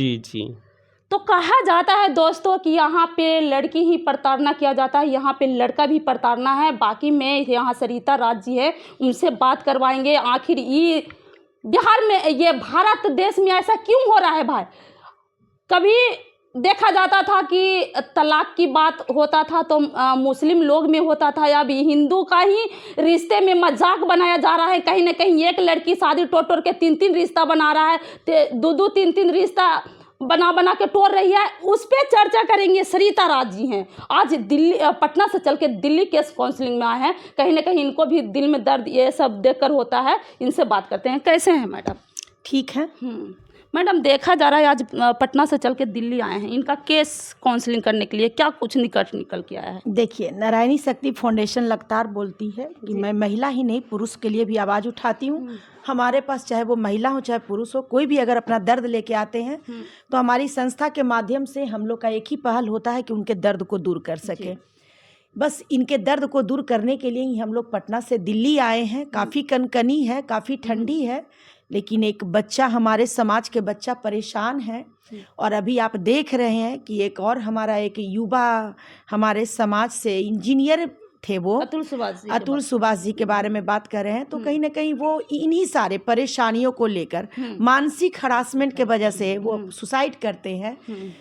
जी जी। तो कहा जाता है दोस्तों कि यहाँ पे लड़की ही प्रताड़ना किया जाता है, यहाँ पे लड़का भी प्रताड़ना है। बाकी मैं यहाँ सरिता राज जी है, उनसे बात करवाएंगे आखिर ये बिहार में, ये भारत देश में ऐसा क्यों हो रहा है भाई। कभी देखा जाता था कि तलाक की बात होता था तो मुस्लिम लोग में होता था, अब हिंदू का ही रिश्ते में मजाक बनाया जा रहा है। कहीं ना कहीं एक लड़की शादी टोट के 3-3 रिश्ता बना रहा है, 2-2 3-3 रिश्ता बना के तोड़ रही है। उस पर चर्चा करेंगे। सरिता राज जी हैं, आज दिल्ली पटना से चल के दिल्ली केस काउंसलिंग में आए हैं। कहीं ना कहीं इनको भी दिल में दर्द ये सब देखकर होता है। इनसे बात करते हैं। कैसे हैं मैडम? ठीक है। मैडम, देखा जा रहा है आज पटना से चल के दिल्ली आए हैं, इनका केस काउंसलिंग करने के लिए, क्या कुछ निकल के आया है? देखिए, नारायणी शक्ति फाउंडेशन लगातार बोलती है कि मैं महिला ही नहीं पुरुष के लिए भी आवाज़ उठाती हूँ। हमारे पास चाहे वो महिला हो चाहे पुरुष हो, कोई भी अगर अपना दर्द लेके आते हैं तो हमारी संस्था के माध्यम से हम लोग का एक ही पहल होता है कि उनके दर्द को दूर कर सके। बस इनके दर्द को दूर करने के लिए ही हम लोग पटना से दिल्ली आए हैं। काफ़ी कनकनी है, काफ़ी ठंडी है, लेकिन एक बच्चा, हमारे समाज के बच्चा परेशान है। और अभी आप देख रहे हैं कि एक और हमारा एक युवा हमारे समाज से इंजीनियर थे, वो अतुल सुभाष जी के बारे में बात कर रहे हैं। तो कहीं ना कहीं वो इन्हीं सारे परेशानियों को लेकर मानसिक हरासमेंट के वजह से वो सुसाइड करते हैं।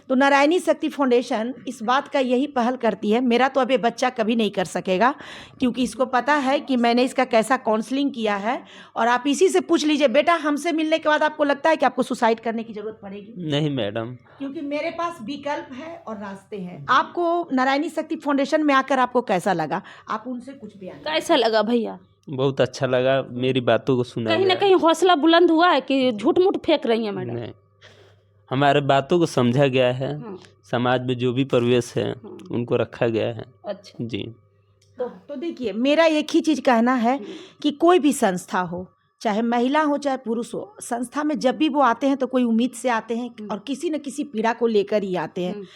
तो नारायणी शक्ति फाउंडेशन इस बात का यही पहल करती है। मेरा तो अभी बच्चा कभी नहीं कर सकेगा, क्योंकि इसको पता है कि मैंने इसका कैसा काउंसलिंग किया है। और आप इसी से पूछ लीजिए, बेटा हमसे मिलने के बाद आपको लगता है कि आपको सुसाइड करने की जरूरत पड़ेगी? नहीं मैडम, क्योंकि मेरे पास विकल्प है और रास्ते हैं। आपको नारायणी शक्ति फाउंडेशन में आकर आपको कैसा लगा? आप उनसे कुछ बयान। कैसा लगा भैया? बहुत अच्छा लगा, मेरी बातों को सुना। कहीं ना कहीं हौसला बुलंद हुआ है कि झूठ मूठ फेंक रही है मैडम? नहीं, हमारे बातों को समझा गया है। समाज में जो भी परिवेश है उनको रखा गया है। अच्छा जी। तो देखिए, मेरा एक ही चीज़ कहना है कि कोई भी संस्था हो, चाहे महिला हो चाहे पुरुष हो, संस्था में जब भी वो आते हैं तो कोई उम्मीद से आते हैं और किसी न किसी पीड़ा को लेकर ही आते हैं।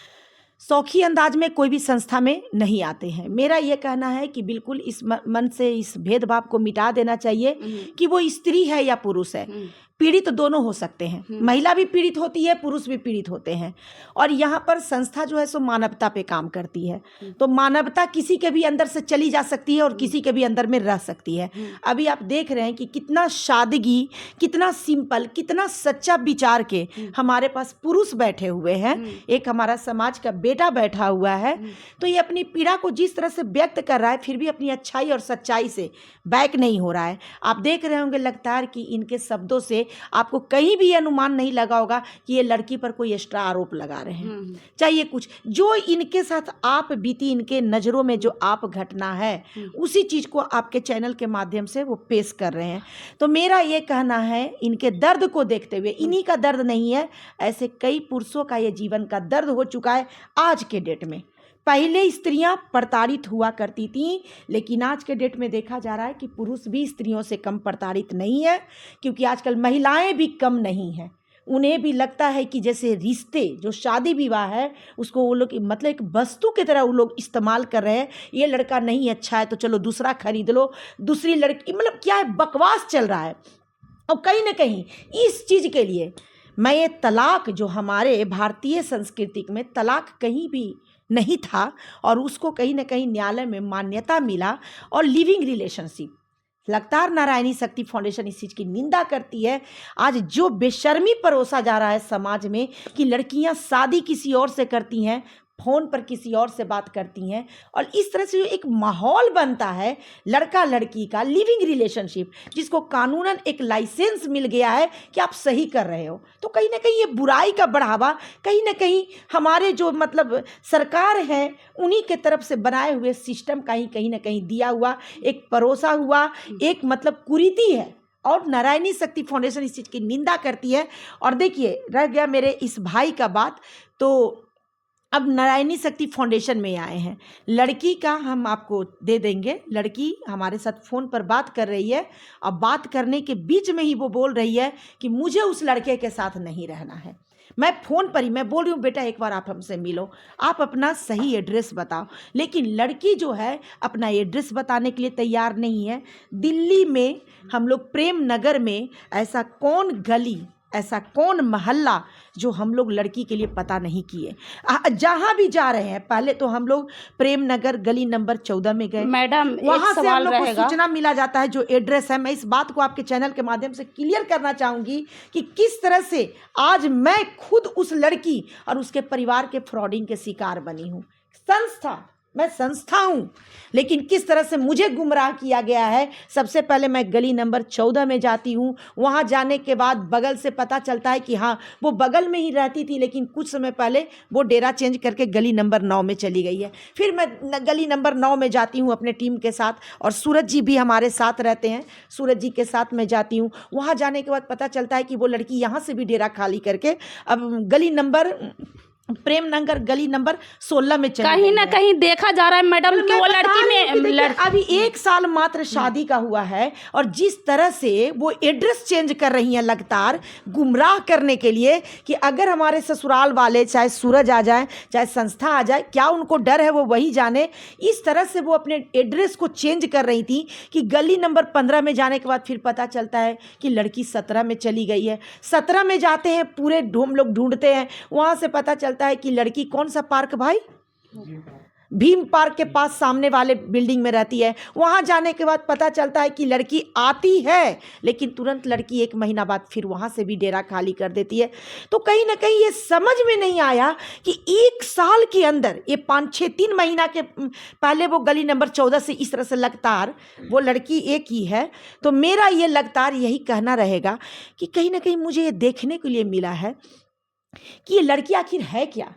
शौखी अंदाज में कोई भी संस्था में नहीं आते हैं। मेरा ये कहना है कि बिल्कुल इस मन से इस भेदभाव को मिटा देना चाहिए कि वो स्त्री है या पुरुष है। पीड़ित दोनों हो सकते हैं, महिला भी पीड़ित होती है, पुरुष भी पीड़ित होते हैं। और यहाँ पर संस्था जो है सो मानवता पे काम करती है। तो मानवता किसी के भी अंदर से चली जा सकती है और किसी के भी अंदर में रह सकती है। अभी आप देख रहे हैं कि कितना सादगी, कितना सिंपल, कितना सच्चा विचार के हमारे पास पुरुष बैठे हुए हैं। एक हमारा समाज का बेटा बैठा हुआ है। तो ये अपनी पीड़ा को जिस तरह से व्यक्त कर रहा है, फिर भी अपनी अच्छाई और सच्चाई से बैक नहीं हो रहा है। आप देख रहे होंगे लगातार कि इनके शब्दों से आपको कहीं भी अनुमान नहीं लगा होगा कि ये लड़की पर कोई एक्स्ट्रा आरोप लगा रहे हैं। चाहिए कुछ जो इनके साथ आप बीती, इनके नज़रों में जो आप घटना है, उसी चीज़ को आपके चैनल के माध्यम से वो पेश कर रहे हैं। तो मेरा ये कहना है, इनके दर्द को देखते हुए, इन्हीं का दर्द नहीं है, ऐसे कई पुरुषों का ये जीवन का दर्द हो चुका है आज के डेट में। पहले स्त्रियां प्रताड़ित हुआ करती थीं, लेकिन आज के डेट में देखा जा रहा है कि पुरुष भी स्त्रियों से कम प्रताड़ित नहीं है, क्योंकि आजकल महिलाएं भी कम नहीं हैं। उन्हें भी लगता है कि जैसे रिश्ते, जो शादी विवाह है, उसको वो लोग मतलब एक वस्तु की तरह वो लोग इस्तेमाल कर रहे हैं। ये लड़का नहीं अच्छा है तो चलो दूसरा खरीद लो, दूसरी लड़की, मतलब क्या है, बकवास चल रहा है। और कहीं ना कहीं इस चीज़ के लिए मैं ये तलाक, जो हमारे भारतीय संस्कृति में तलाक कहीं भी नहीं था और उसको कहीं ना कहीं न्यायालय में मान्यता मिला, और लिविंग रिलेशनशिप, लगातार नारायणी शक्ति फाउंडेशन इस चीज़ की निंदा करती है। आज जो बेशर्मी परोसा जा रहा है समाज में कि लड़कियां शादी किसी और से करती हैं, फ़ोन पर किसी और से बात करती हैं, और इस तरह से जो एक माहौल बनता है लड़का लड़की का लिविंग रिलेशनशिप, जिसको कानूनन एक लाइसेंस मिल गया है कि आप सही कर रहे हो, तो कहीं ना कहीं ये बुराई का बढ़ावा कहीं ना कहीं हमारे जो मतलब सरकार है उन्हीं के तरफ से बनाए हुए सिस्टम का ही कहीं ना कहीं दिया हुआ एक परोसा हुआ एक मतलब कुरीति है। और नारायणी शक्ति फाउंडेशन इस चीज़ की निंदा करती है। और देखिए, रह गया मेरे इस भाई का बात, तो अब नारायणी शक्ति फाउंडेशन में आए हैं। लड़की का हम आपको दे देंगे। लड़की हमारे साथ फ़ोन पर बात कर रही है, और बात करने के बीच में ही वो बोल रही है कि मुझे उस लड़के के साथ नहीं रहना है। मैं फ़ोन पर ही मैं बोल रही हूँ, बेटा एक बार आप हमसे मिलो, आप अपना सही एड्रेस बताओ। लेकिन लड़की जो है अपना एड्रेस बताने के लिए तैयार नहीं है। दिल्ली में हम लोग प्रेम नगर में ऐसा कौन गली, ऐसा कौन मोहल्ला जो हम लोग लड़की के लिए पता नहीं किए। जहाँ भी जा रहे हैं, पहले तो हम लोग प्रेम नगर गली नंबर 14 में गए मैडम, वहाँ से हम लोग को रहेगा। सूचना मिला जाता है जो एड्रेस है। मैं इस बात को आपके चैनल के माध्यम से क्लियर करना चाहूँगी कि किस तरह से आज मैं खुद उस लड़की और उसके परिवार के फ्रॉडिंग के शिकार बनी हूँ। मैं संस्था हूँ, लेकिन किस तरह से मुझे गुमराह किया गया है। सबसे पहले मैं गली नंबर 14 में जाती हूँ। वहाँ जाने के बाद बगल से पता चलता है कि हाँ, वो बगल में ही रहती थी, लेकिन कुछ समय पहले वो डेरा चेंज करके गली नंबर 9 में चली गई है। फिर मैं गली नंबर 9 में जाती हूँ अपने टीम के साथ, और सूरज जी भी हमारे साथ रहते हैं। सूरज जी के साथ मैं जाती हूँ। वहाँ जाने के बाद पता चलता है कि वो लड़की यहाँ से भी डेरा खाली करके अब गली नंबर प्रेम नगर गली नंबर 16 में चली कहीं ना कहीं देखा जा रहा है मैडम कि वो लड़की में अभी 1 साल मात्र शादी का हुआ है, और जिस तरह से वो एड्रेस चेंज कर रही हैं लगातार गुमराह करने के लिए कि अगर हमारे ससुराल वाले चाहे सूरज आ जाए चाहे संस्था आ जाए, क्या उनको डर है वो वही जाने। इस तरह से वो अपने एड्रेस को चेंज कर रही थी कि गली नंबर 15 में जाने के बाद फिर पता चलता है कि लड़की 17 में चली गई है। 17 में जाते हैं, पूरे हम लोग ढूंढते हैं, वहाँ से पता चलता है कि लड़की कौन सा पार्क भाई, भीम पार्क के पास सामने वाले बिल्डिंग में रहती है। वहाँ जाने के बाद पता चलता है कि लड़की आती है, लेकिन तुरंत लड़की 1 महीना बाद फिर वहाँ से भी डेरा खाली कर देती है। तो कहीं ना कहीं ये समझ में नहीं आया कि 1 साल के अंदर ये 5-6-3 महीना के पहले वो गली नंबर 14 से इस तरह से लगातार वो लड़की एक ही है। तो मेरा ये लगातार यही कहना रहेगा कि कहीं ना कहीं मुझे ये देखने के लिए मिला है कि ये लड़की आखिर है क्या,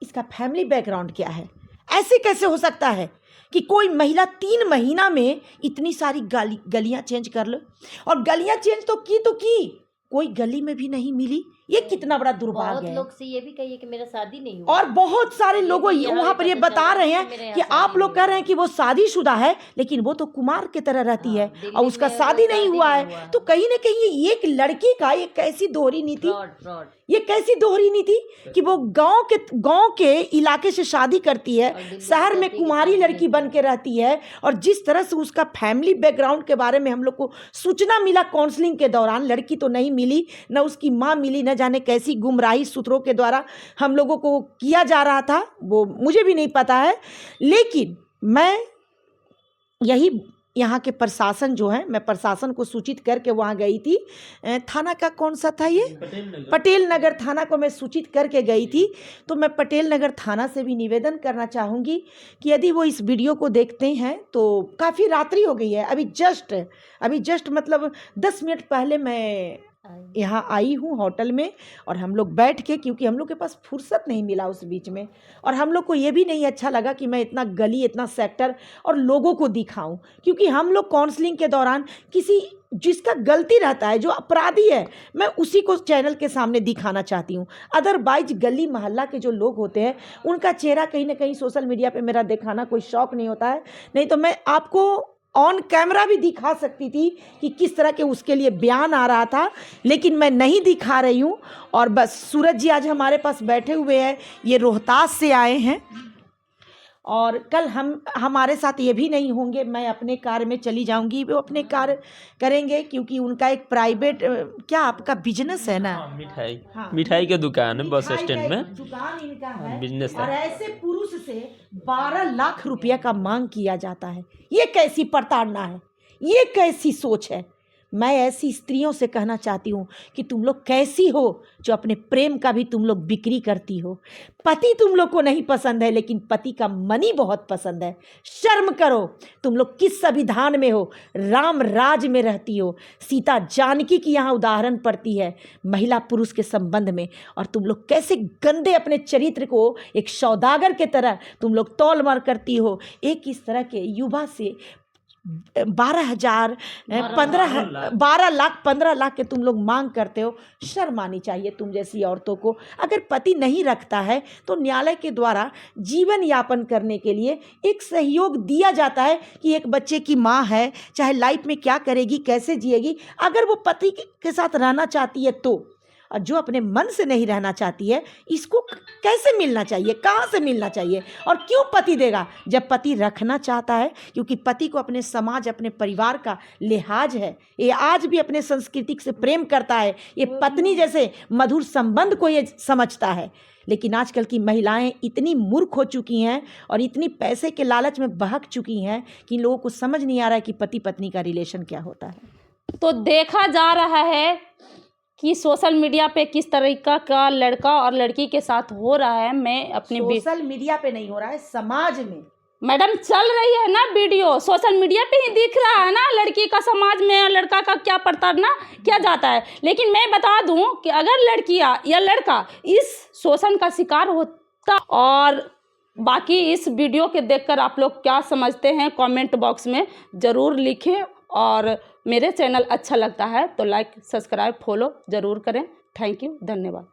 इसका फैमिली बैकग्राउंड क्या है। ऐसे कैसे हो सकता है कि कोई महिला 3 महीना में इतनी सारी गलियां चेंज कर लो, और गलियां चेंज तो की कोई गली में भी नहीं मिली। ये कितना बड़ा दुर्भाग्य है। बहुत लोग से ये भी कहिए कि मेरा शादी नहीं हुआ, और बहुत सारे लोगों वहाँ पर ये बता रहे हैं कि आप लोग कह रहे हैं कि वो शादीशुदा है, लेकिन वो तो कुमार की तरह रहती है और उसका शादी नहीं हुआ है। तो कहीं ना कहीं ये एक लड़की का ये कैसी दोहरी नीति, ये कैसी दोहरी नीति कि वो गांव के इलाके से शादी करती है, शहर में कुमारी लड़की बन के रहती है, और जिस तरह से उसका फैमिली बैकग्राउंड के बारे में हम लोग को सूचना मिला काउंसलिंग के दौरान, लड़की तो नहीं मिली, न उसकी माँ मिली, न जाने कैसी गुमराही सूत्रों के द्वारा हम लोगों को किया जा रहा था, वो मुझे भी नहीं पता है। लेकिन मैं यही यहाँ के प्रशासन जो है, मैं प्रशासन को सूचित करके वहाँ गई थी। थाना का कौन सा था ये, पटेल नगर थाना को मैं सूचित करके गई थी। तो मैं पटेल नगर थाना से भी निवेदन करना चाहूँगी कि यदि वो इस वीडियो को देखते हैं, तो काफ़ी रात्रि हो गई है, अभी जस्ट मतलब 10 मिनट पहले मैं यहाँ आई हूँ होटल में, और हम लोग बैठ के, क्योंकि हम लोग के पास फुर्सत नहीं मिला उस बीच में, और हम लोग को ये भी नहीं अच्छा लगा कि मैं इतना गली, इतना सेक्टर और लोगों को दिखाऊं, क्योंकि हम लोग काउंसलिंग के दौरान किसी जिसका गलती रहता है, जो अपराधी है, मैं उसी को चैनल के सामने दिखाना चाहती हूँ। अदरवाइज गली मोहल्ला के जो लोग होते हैं उनका चेहरा कहीं ना कहीं सोशल मीडिया पे मेरा दिखाना कोई शौक नहीं होता है। नहीं तो मैं आपको ऑन कैमरा भी दिखा सकती थी कि किस तरह के उसके लिए बयान आ रहा था, लेकिन मैं नहीं दिखा रही हूँ। और बस सूरज जी आज हमारे पास बैठे हुए हैं, ये रोहतास से आए हैं, और कल हमारे साथ ये भी नहीं होंगे। मैं अपने कार में चली जाऊंगी, वो अपने कार करेंगे, क्योंकि उनका एक प्राइवेट क्या आपका बिजनेस है ना, मिठाई की दुकान है बस मिठाई स्टैंड का में, एक दुकान इनका है, बिजनेस और है। ऐसे पुरुष से 12 लाख रुपया का मांग किया जाता है। ये कैसी प्रताड़ना है, ये कैसी सोच है। मैं ऐसी स्त्रियों से कहना चाहती हूँ कि तुम लोग कैसी हो जो अपने प्रेम का भी तुम लोग बिक्री करती हो। पति तुम लोग को नहीं पसंद है, लेकिन पति का मनी बहुत पसंद है। शर्म करो, तुम लोग किस संविधान में हो, राम राज में रहती हो। सीता जानकी की यहाँ उदाहरण पड़ती है महिला पुरुष के संबंध में, और तुम लोग कैसे गंदे अपने चरित्र को एक सौदागर के तरह तुम लोग तौल मार करती हो। एक इस तरह के युवा से 12 लाख 15 लाख के तुम लोग मांग करते हो। शर्म आनी चाहिए तुम जैसी औरतों को। अगर पति नहीं रखता है तो न्यायालय के द्वारा जीवन यापन करने के लिए एक सहयोग दिया जाता है कि एक बच्चे की माँ है, चाहे लाइफ में क्या करेगी, कैसे जिएगी, अगर वो पति के साथ रहना चाहती है तो। और जो अपने मन से नहीं रहना चाहती है, इसको कैसे मिलना चाहिए, कहाँ से मिलना चाहिए और क्यों पति देगा जब पति रखना चाहता है? क्योंकि पति को अपने समाज, अपने परिवार का लिहाज है। ये आज भी अपने संस्कृति से प्रेम करता है, ये पत्नी जैसे मधुर संबंध को ये समझता है। लेकिन आजकल की महिलाएं इतनी मूर्ख हो चुकी हैं और इतनी पैसे के लालच में बहक चुकी हैं कि लोगों को समझ नहीं आ रहा है कि पति पत्नी का रिलेशन क्या होता है। तो देखा जा रहा है कि सोशल मीडिया पे किस तरीका का लड़का और लड़की के साथ हो रहा है। मैं अपने सोशल मीडिया पे नहीं हो रहा है, समाज में मैडम चल रही है ना वीडियो, सोशल मीडिया पे ही दिख रहा है ना लड़की का समाज में और लड़का का क्या प्रताड़ना किया जाता है। लेकिन मैं बता दूं कि अगर लड़कियां या लड़का इस शोषण का शिकार होता, और बाकी इस वीडियो के देखकर आप लोग क्या समझते हैं कमेंट बॉक्स में ज़रूर लिखें। और मेरे चैनल अच्छा लगता है तो लाइक, सब्सक्राइब, फॉलो ज़रूर करें। थैंक यू, धन्यवाद।